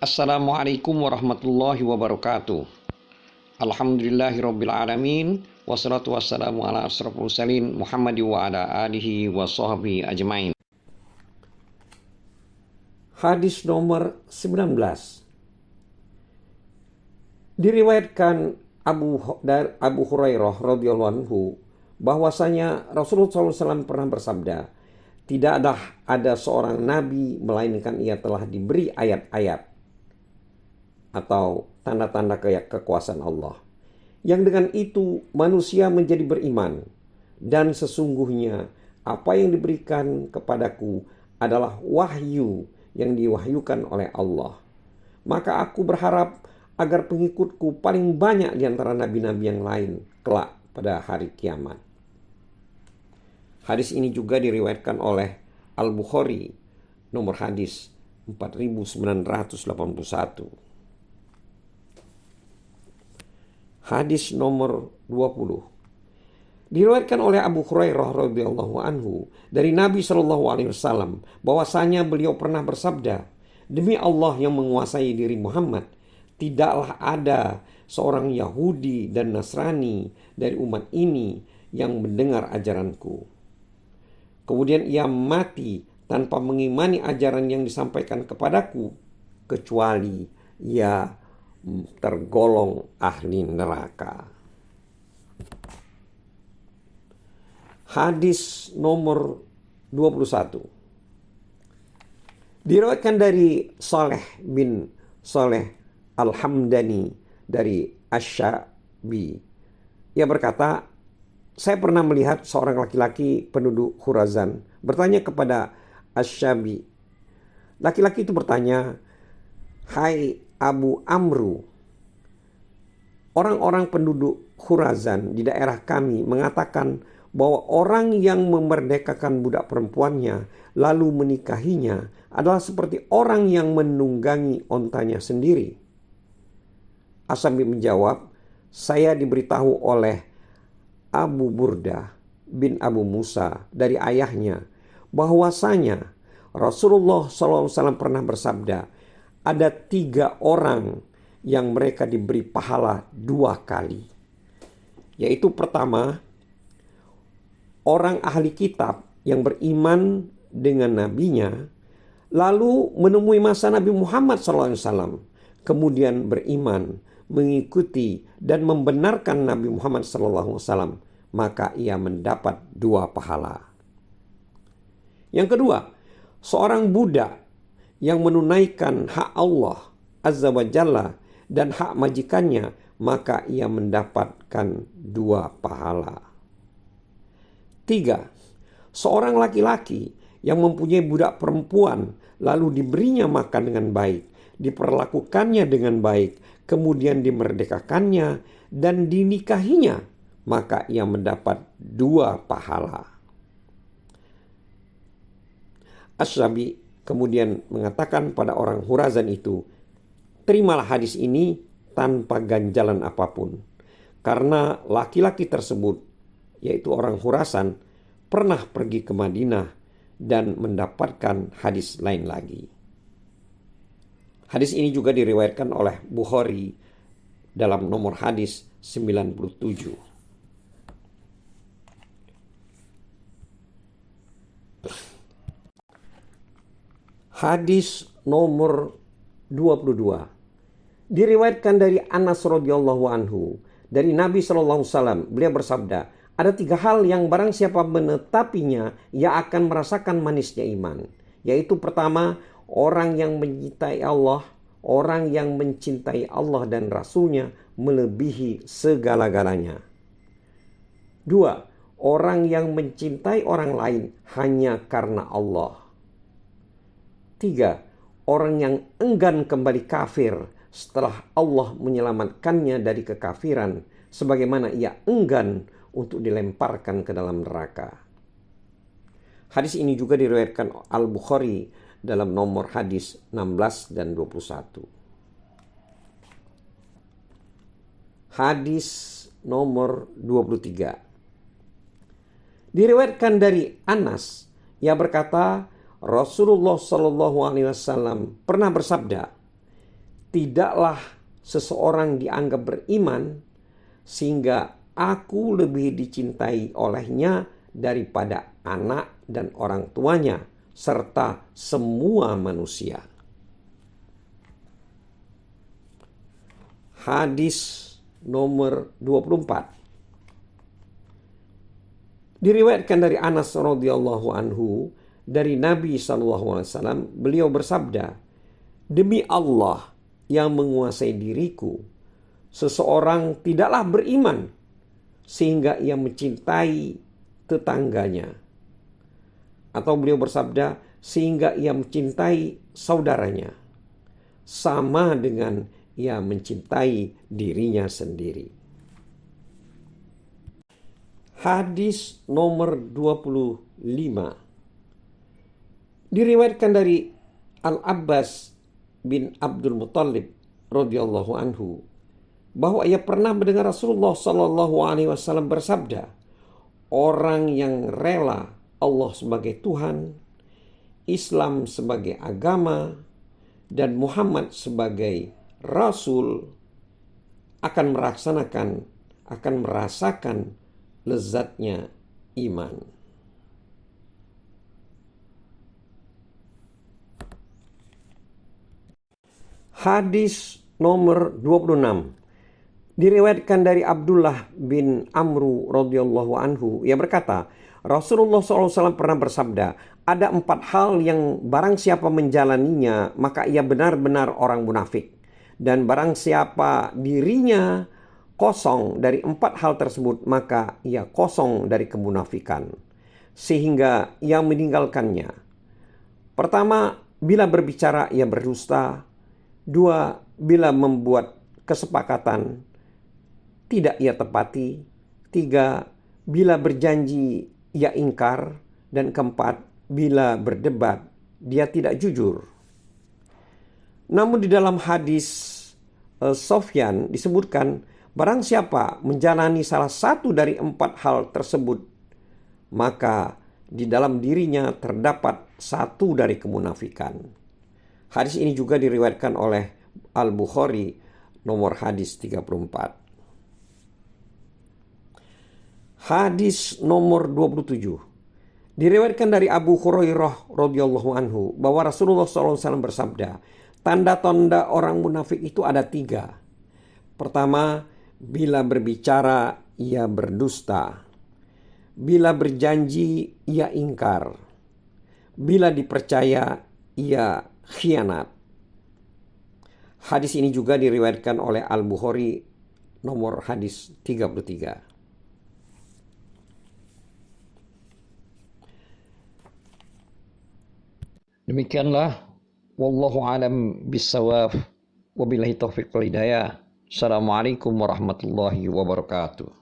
Assalamualaikum warahmatullahi wabarakatuh. Alhamdulillahirabbil alamin wassalatu wassalamu ala asrofil mursalin Muhammad wa ala alihi wa sahbihi ajmain. Hadis nomor 19. Diriwayatkan Abu Hurairah radhiyallahu anhu bahwasanya Rasulullah SAW pernah bersabda, tidak ada seorang nabi melainkan ia telah diberi ayat-ayat atau tanda-tanda kekuasaan Allah, yang dengan itu manusia menjadi beriman. Dan sesungguhnya apa yang diberikan kepadaku adalah wahyu yang diwahyukan oleh Allah. Maka aku berharap agar pengikutku paling banyak di antara nabi-nabi yang lain kelak pada hari kiamat. Hadis ini juga diriwayatkan oleh Al-Bukhari, nomor hadis 4981. Hadis nomor 20. Diriwayatkan oleh Abu Hurairah radhiyallahu anhu dari Nabi sallallahu alaihi wasallam bahwasanya beliau pernah bersabda, demi Allah yang menguasai diri Muhammad, tidaklah ada seorang Yahudi dan Nasrani dari umat ini yang mendengar ajaranku, kemudian ia mati tanpa mengimani ajaran yang disampaikan kepadaku, kecuali ia tergolong ahli neraka. Hadis nomor 21. Diriwayatkan dari Saleh bin Saleh Al-Hamdani dari Asy-Sya'bi. Ia berkata, saya pernah melihat seorang laki-laki penduduk Khurazan bertanya kepada Asy-Sya'bi. Laki-laki itu bertanya, hai Abu Amru, orang-orang penduduk Khurazan di daerah kami mengatakan bahwa orang yang memerdekakan budak perempuannya lalu menikahinya adalah seperti orang yang menunggangi ontanya sendiri. Asy-Sya'bi menjawab, saya diberitahu oleh Abu Burdah bin Abu Musa dari ayahnya bahwasanya Rasulullah SAW pernah bersabda, ada 3 orang yang mereka diberi pahala 2 kali. Yaitu pertama, orang ahli kitab yang beriman dengan nabinya, lalu menemui masa Nabi Muhammad SAW, kemudian beriman, mengikuti dan membenarkan Nabi Muhammad SAW, maka ia mendapat 2 pahala. Yang kedua, seorang budak yang menunaikan hak Allah Azza wa Jalla dan hak majikannya, maka ia mendapatkan 2 pahala. 3. Seorang laki-laki yang mempunyai budak perempuan lalu diberinya makan dengan baik, diperlakukannya dengan baik, kemudian dimerdekakannya dan dinikahinya, maka ia mendapat 2 pahala. Asy-Sya'bi kemudian mengatakan pada orang Khurazan itu, terimalah hadis ini tanpa ganjalan apapun. Karena laki-laki tersebut, yaitu orang Khurasan, pernah pergi ke Madinah dan mendapatkan hadis lain lagi. Hadis ini juga diriwayatkan oleh Bukhari dalam nomor hadis 97. Hadis nomor 22. Diriwayatkan dari Anas radhiyallahu anhu dari Nabi sallallahu alaihi wasallam, beliau bersabda, ada 3 hal yang barang siapa menetapinya, ia akan merasakan manisnya iman. Yaitu pertama, orang yang mencintai Allah, orang yang mencintai Allah dan Rasulnya melebihi segala-galanya. 2. Orang yang mencintai orang lain hanya karena Allah. 3. Orang yang enggan kembali kafir setelah Allah menyelamatkannya dari kekafiran, sebagaimana ia enggan untuk dilemparkan ke dalam neraka. Hadis ini juga diriwayatkan Al-Bukhari dalam nomor hadis 16 dan 21. Hadis nomor 23. Diriwayatkan dari Anas, ia berkata, Rasulullah Shallallahu Alaihi Wasallam pernah bersabda, tidaklah seseorang dianggap beriman sehingga aku lebih dicintai olehnya daripada anak dan orang tuanya serta semua manusia. Hadis nomor 24. Diriwayatkan dari Anas radhiyallahu anhu dari Nabi SAW, beliau bersabda, "Demi Allah yang menguasai diriku, seseorang tidaklah beriman sehingga ia mencintai tetangganya." Atau beliau bersabda, sehingga ia mencintai saudaranya, sama dengan ia mencintai dirinya sendiri. Hadis nomor 25. Diriwayatkan dari Al-Abbas bin Abdul Muttalib radhiyallahu anhu bahwa ia pernah mendengar Rasulullah sallallahu alaihi wasallam bersabda, "Orang yang rela Allah sebagai Tuhan, Islam sebagai agama, dan Muhammad sebagai Rasul akan merasakan lezatnya iman." Hadis nomor 26. Diriwayatkan dari Abdullah bin Amru radhiyallahu anhu, ia berkata, Rasulullah SAW pernah bersabda, ada 4 hal yang barang siapa menjalaninya maka ia benar-benar orang munafik. Dan barang siapa dirinya kosong dari 4 hal tersebut maka ia kosong dari kemunafikan, sehingga ia meninggalkannya. Pertama, bila berbicara ia berdusta. 2, bila membuat kesepakatan tidak ia tepati. 3, bila berjanji ia ingkar. Dan 4, bila berdebat dia tidak jujur. Namun di dalam hadis Sofyan disebutkan, barang siapa menjalani salah satu dari 4 hal tersebut, maka di dalam dirinya terdapat satu dari kemunafikan. Hadis ini juga diriwayatkan oleh Al-Bukhari nomor hadis 34. Hadis nomor 27. Diriwayatkan dari Abu Hurairah radhiyallahu anhu bahwa Rasulullah SAW bersabda, tanda-tanda orang munafik itu ada 3. Pertama, bila berbicara ia berdusta. Bila berjanji ia ingkar. Bila dipercaya ia khianat. Hadis ini juga diriwayatkan oleh Al-Bukhari nomor hadis 33. Demikianlah, wallahu alam bissawab, wabillahi taufiq wal hidayah. Assalamualaikum warahmatullahi wabarakatuh.